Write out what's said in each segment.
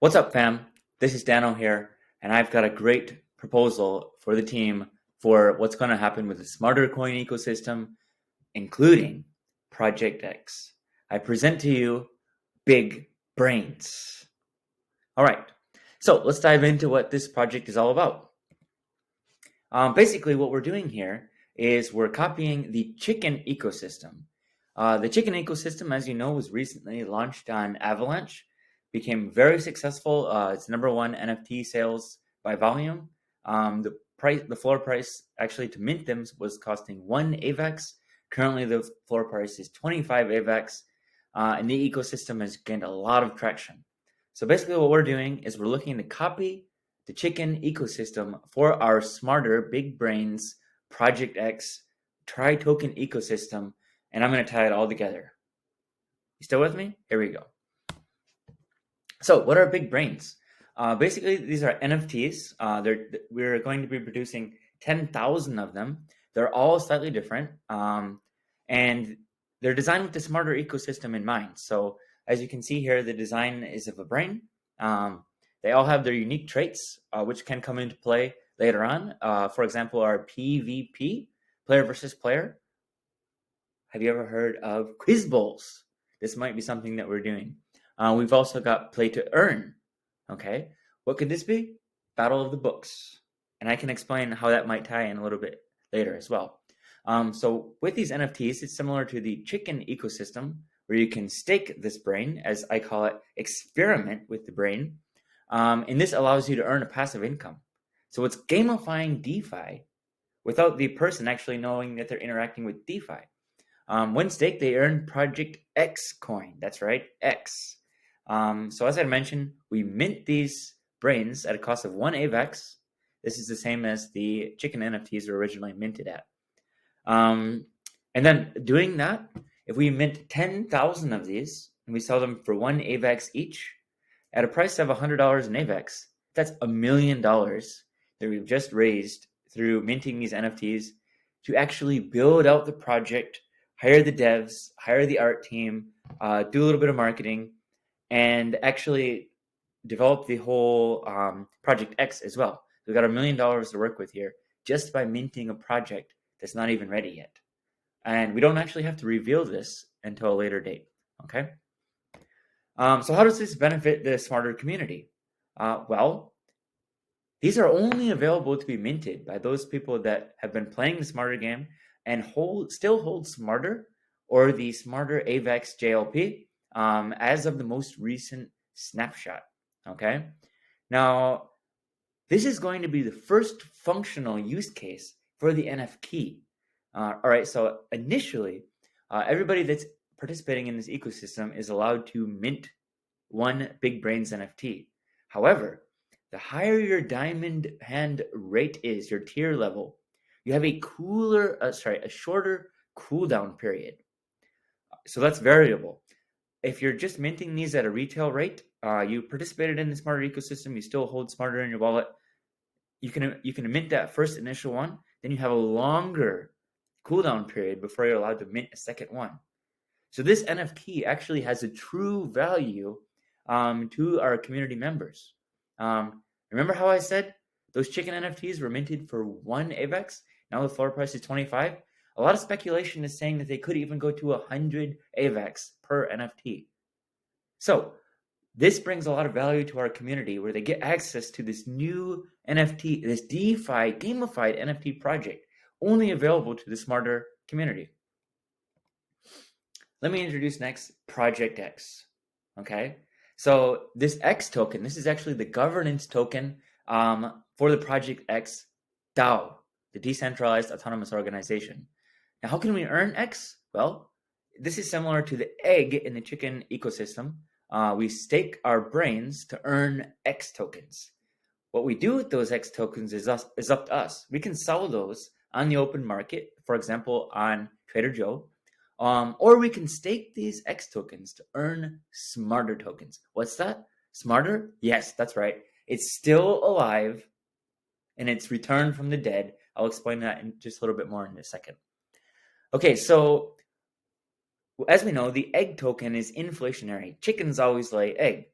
What's up, fam? This is Dano here, and I've got a great proposal for the team for what's going to happen with the smarter coin ecosystem, including Project X. I present to you Big Brains. All right, so let's dive into what this project is all about. Basically, what we're doing here is we're copying the chicken ecosystem. The chicken ecosystem, as you know, was recently launched on Avalanche, became very successful. It's #1 NFT sales by volume. The floor price actually to mint them was costing 1 AVAX. Currently, the floor price is 25 AVAX, and the ecosystem has gained a lot of traction. So basically, what we're doing is we're looking to copy the chicken ecosystem for our smarter big brains Project X tri-token ecosystem, and I'm going to tie it all together. You still with me? Here we go. So what are big brains? Basically, these are NFTs. We're going to be producing 10,000 of them. They're all slightly different, and they're designed with the smarter ecosystem in mind. So as you can see here, the design is of a brain. They all have their unique traits, which can come into play later on. For example, our PvP, player versus player. Have you ever heard of quiz bowls? This might be something that we're doing. We've also got play to earn. Okay, what could this be? Battle of the books. And I can explain how that might tie in a little bit later as well. So with these NFTs, it's similar to the chicken ecosystem, where you can stake this brain, as I call it, experiment with the brain. And this allows you to earn a passive income. So it's gamifying DeFi without the person actually knowing that they're interacting with DeFi. When staked, they earn Project X coin. That's right, X. So as I mentioned, we mint these brains at a cost of 1 AVAX. This is the same as the chicken NFTs were originally minted at. And then doing that, if we mint 10,000 of these and we sell them for 1 AVAX each, at a price of $100 in AVAX, that's $1 million that we've just raised through minting these NFTs to actually build out the project, hire the devs, hire the art team, do a little bit of marketing, and actually develop the whole Project X as well. We've got $1 million to work with here just by minting a project that's not even ready yet. And we don't actually have to reveal this until a later date, okay? So how does this benefit the smarter community? Well, these are only available to be minted by those people that have been playing the smarter game and still hold smarter or the smarter AVAX JLP as of the most recent snapshot. Okay. Now, this is going to be the first functional use case for the NFT. All right. So initially, everybody that's participating in this ecosystem is allowed to mint 1 Big Brains NFT. However, the higher your diamond hand rate is, your tier level, you have a shorter cooldown period. So that's variable. If you're just minting these at a retail rate, you participated in the smarter ecosystem, you still hold smarter in your wallet, you can mint that first initial one, then you have a longer cooldown period before you're allowed to mint a second one. So this NFT actually has a true value to our community members. Remember how I said those chicken NFTs were minted for 1 AVAX? Now the floor price is 25. A lot of speculation is saying that they could even go to 100 AVAX per NFT. So this brings a lot of value to our community where they get access to this new NFT, this DeFi gamified NFT project, only available to the smarter community. Let me introduce next Project X. Okay, so this X token, this is actually the governance token for the Project X DAO, the Decentralized Autonomous Organization. Now, how can we earn X? Well, this is similar to the egg in the chicken ecosystem. We stake our brains to earn X tokens. What we do with those X tokens is up to us. We can sell those on the open market, for example, on Trader Joe, or we can stake these X tokens to earn smarter tokens. What's that? Smarter? Yes, that's right. It's still alive and it's returned from the dead. I'll explain that in just a little bit more in a second. Okay, so as we know, the egg token is inflationary. Chickens always lay egg.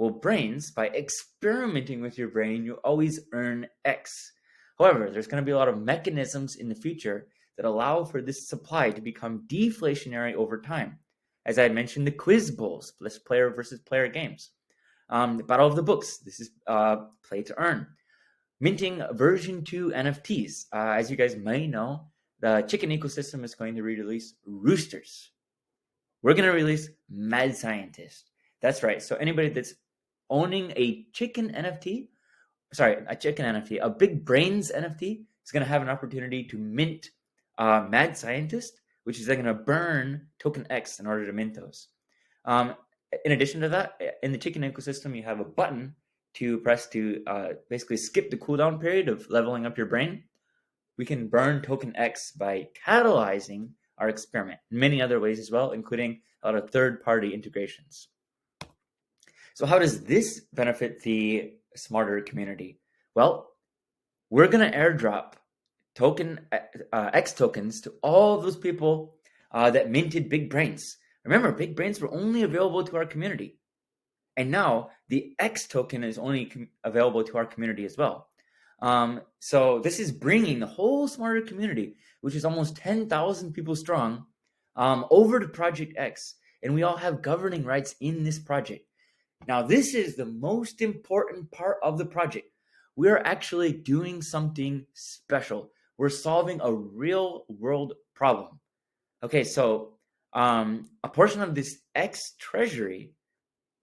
Well, brains, by experimenting with your brain, you always earn X. However, there's going to be a lot of mechanisms in the future that allow for this supply to become deflationary over time. As I mentioned, the quiz bowls, this player versus player games. The Battle of the Books, this is play to earn. Minting version 2 NFTs. As you guys may know, the chicken ecosystem is going to release roosters. We're going to release mad scientists. That's right. So anybody that's owning a chicken NFT, a big brains NFT, is going to have an opportunity to mint mad scientist, which is then going to burn token X in order to mint those. In addition to that, in the chicken ecosystem, you have a button to press to basically skip the cooldown period of leveling up your brain. We can burn token X by catalyzing our experiment in many other ways as well, including a lot of third-party integrations. So how does this benefit the SMRTr community? Well, we're going to airdrop token X tokens to all of those people that minted big brains. Remember, big brains were only available to our community. And now the X token is only available to our community as well. So this is bringing the whole SMRTr community, which is almost 10,000 people strong, over to Project X. And we all have governing rights in this project. Now, this is the most important part of the project. We're actually doing something special. We're solving a real world problem. Okay, so a portion of this X treasury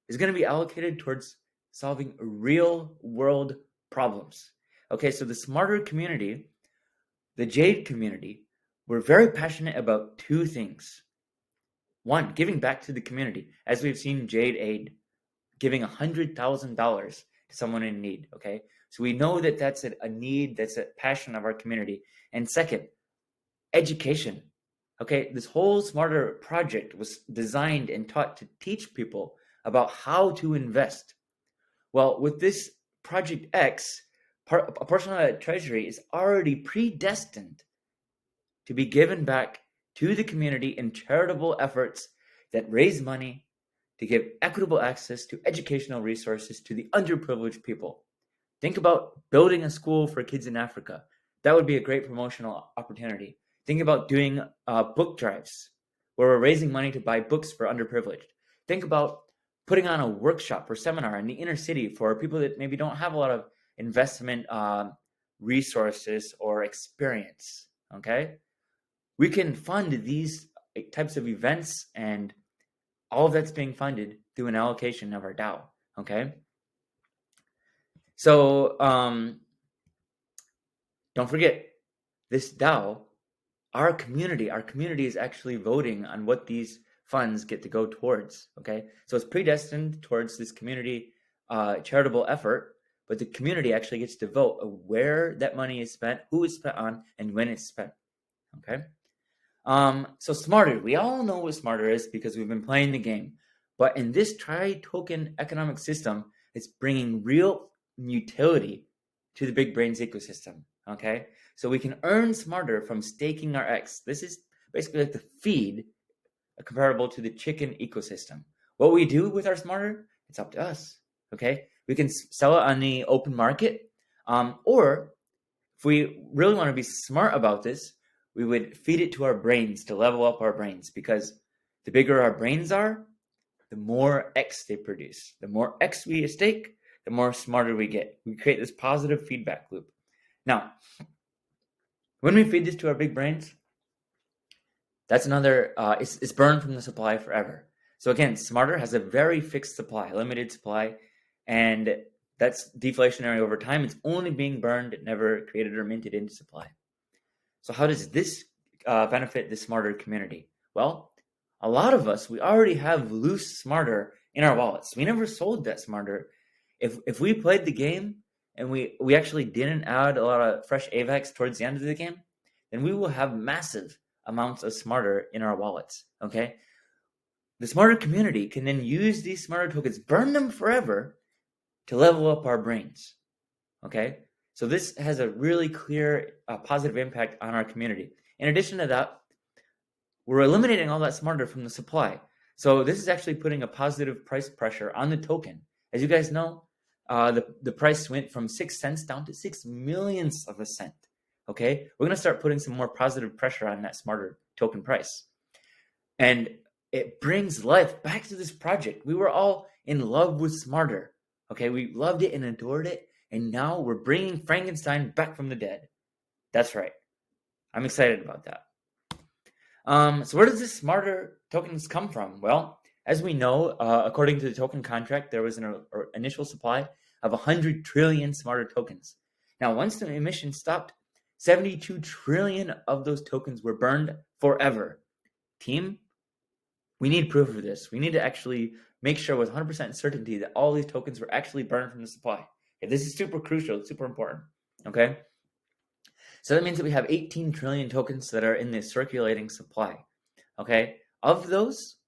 is going to be allocated towards solving real world problems. Okay, so the SMRTr community, the Jade community, we're very passionate about two things. One, giving back to the community, as we've seen Jade Aid giving $100,000 to someone in need. Okay, so we know that that's a need, that's a passion of our community. And second, education. Okay, this whole SMRTr project was designed and taught to teach people about how to invest. Well, with this Project X, a portion of that treasury is already predestined to be given back to the community in charitable efforts that raise money to give equitable access to educational resources to the underprivileged people. Think about building a school for kids in Africa. That would be a great promotional opportunity. Think about doing book drives where we're raising money to buy books for underprivileged. Think about putting on a workshop or seminar in the inner city for people that maybe don't have a lot of investment resources or experience. Okay, we can fund these types of events, and all of that's being funded through an allocation of our DAO. Okay, so don't forget this DAO. Our community is actually voting on what these funds get to go towards. Okay, so it's predestined towards this community charitable effort, but the community actually gets to vote where that money is spent, who it's spent on, and when it's spent. Okay, so SMRTr, we all know what SMRTr is because we've been playing the game. But in this tri-token economic system, it's bringing real utility to the big brains ecosystem. Okay, so we can earn SMRTr from staking our X. This is basically like the feed comparable to the chicken ecosystem. What we do with our SMRTr, it's up to us. Okay, we can sell it on the open market, or if we really want to be smart about this, we would feed it to our brains to level up our brains, because the bigger our brains are, the more X they produce. The more X we stake, the more smarter we get. We create this positive feedback loop. Now, when we feed this to our big brains, that's another, it's burned from the supply forever. So again, SMRTr has a very fixed supply, limited supply, and that's deflationary over time. It's only being burned, never created or minted into supply. So how does this benefit the SMRTr community? Well, a lot of us, we already have loose SMRTr in our wallets. We never sold that SMRTr. If we played the game and we actually didn't add a lot of fresh AVAX towards the end of the game, then we will have massive amounts of SMRTr in our wallets. Okay, the SMRTr community can then use these SMRTr tokens, burn them forever, to level up our brains. Okay, so this has a really clear positive impact on our community. In addition to that, we're eliminating all that SMRTr from the supply. So this is actually putting a positive price pressure on the token, As you guys know, the price went from 6 cents down to 6 millionths of a cent. Okay, we're going to start putting some more positive pressure on that smarter token price. And it brings life back to this project. We were all in love with Smarter. Okay, we loved it and adored it. And now we're bringing Frankenstein back from the dead. That's right. I'm excited about that. So where does this Smarter tokens come from? Well, as we know, according to the token contract, there was an initial supply of 100 trillion Smarter tokens. Now, once the emission stopped, 72 trillion of those tokens were burned forever. Team, we need proof of this. We need to actually make sure with 100% certainty that all these tokens were actually burned from the supply. Okay, this is super crucial. It's super important. Okay. So that means that we have 18 trillion tokens that are in the circulating supply. Okay. Of those,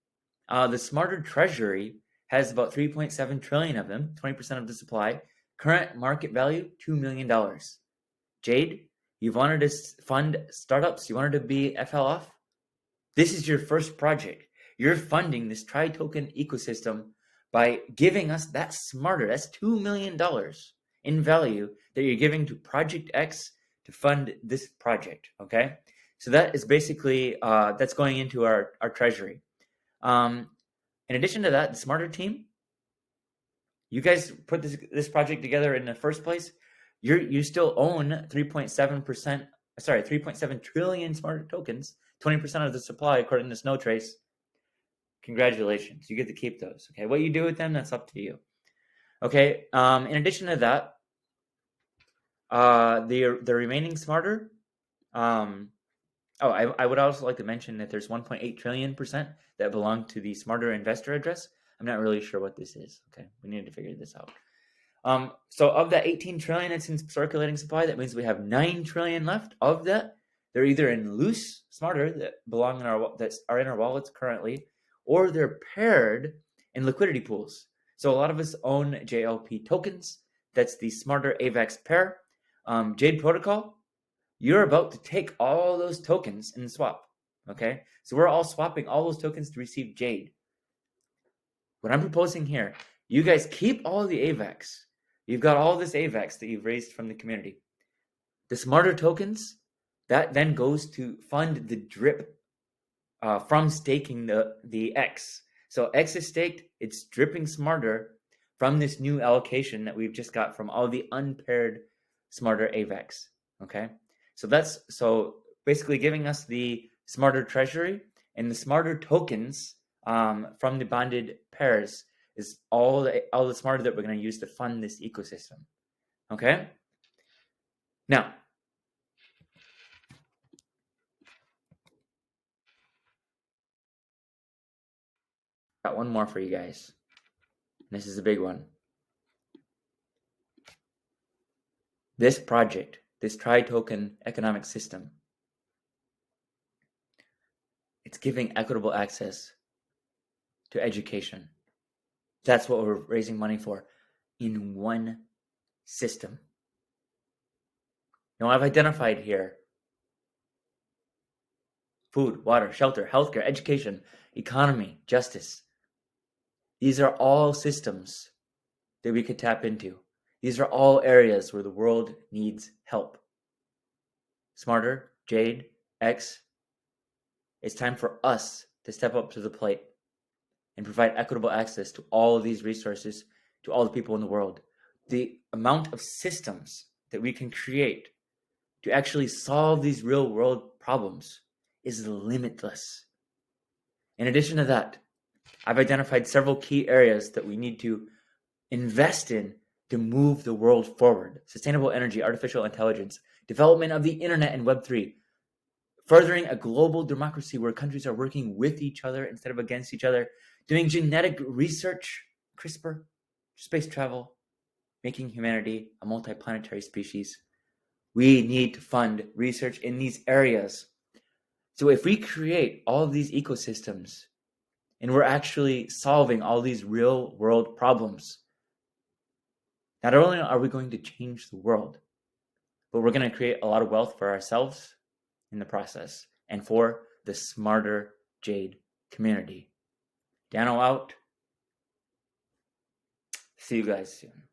the Smarter Treasury has about 3.7 trillion of them, 20% of the supply. Current market value, $2 million. Jade, you've wanted to fund startups. You wanted to be FL off. This is your first project. You're funding this tri-token ecosystem by giving us that Smarter. That's $2 million in value that you're giving to Project X to fund this project. Okay, so that is basically that's going into our treasury. In addition to that, the Smarter team, you guys put this project together in the first place. You still own 3.7 trillion Smarter tokens, 20% of the supply according to Snowtrace. Congratulations, you get to keep those. Okay, what you do with them, that's up to you. Okay, in addition to that, the remaining Smarter, I would also like to mention that there's 1.8 trillion percent that belong to the Smarter investor address. I'm not really sure what this is. Okay, we need to figure this out. So of that 18 trillion that's in circulating supply, that means we have 9 trillion left. Of that, they're either in loose Smarter that belong in that are in our wallets currently, or they're paired in liquidity pools. So a lot of us own JLP tokens. That's the Smarter AVAX pair. Jade Protocol, you're about to take all those tokens and swap. Okay, so we're all swapping all those tokens to receive Jade. What I'm proposing here, you guys keep all the AVAX. You've got all this AVAX that you've raised from the community. The Smarter tokens, that then goes to fund the drip from staking the X. So X is staked, it's dripping Smarter from this new allocation that we've just got from all the unpaired Smarter AVAX. Okay, so that's basically giving us the Smarter Treasury, and the Smarter tokens from the bonded pairs is all the Smarter that we're going to use to fund this ecosystem. Okay, now got one more for you guys. This is a big one. This project, this tri-token economic system, it's giving equitable access to education. That's what we're raising money for in one system. Now I've identified here food, water, shelter, healthcare, education, economy, justice. These are all systems that we could tap into. These are all areas where the world needs help. Smarter, Jade, X, it's time for us to step up to the plate and provide equitable access to all of these resources to all the people in the world. The amount of systems that we can create to actually solve these real world problems is limitless. In addition to that, I've identified several key areas that we need to invest in to move the world forward. Sustainable energy, artificial intelligence, development of the internet and Web3, furthering a global democracy where countries are working with each other instead of against each other, doing genetic research, CRISPR, space travel, making humanity a multiplanetary species. We need to fund research in these areas. So if we create all of these ecosystems and we're actually solving all these real world problems, not only are we going to change the world, but we're going to create a lot of wealth for ourselves in the process and for the Smarter Jade community. Dano out. See you guys soon.